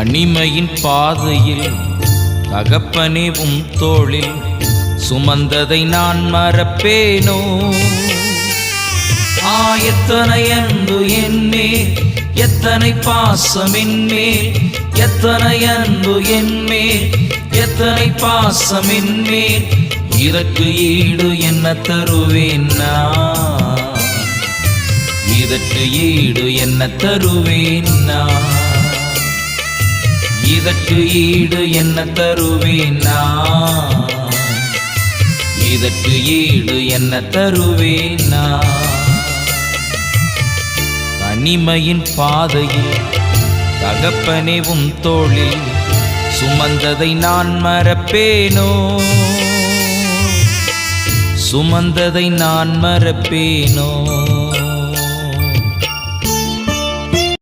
தனிமையின் பாதையில் தகப்பனே உம் தோளில் சுமந்ததை நான் மறப்பேனோ? எத்தனை அன்பு என்மேல், எத்தனை பாசம் என்மேல், எத்தனை அன்பு என்மேல், எத்தனை பாசம் என்மேல். இதற்கு ஈடு என்ன தருவேன் நான்? இதற்கு ஈடு என்ன தருவேன் நான்? இதற்கு ஈடு என்ன தருவேன் நான்? இதற்கு ஈடு என்ன தருவேன் நான்? தனிமையின் பாதையில் தகப்பனே உம் தோளில் சுமந்ததை நான் மறப்பேனோ? சுமந்ததை நான் மறப்பேனோ?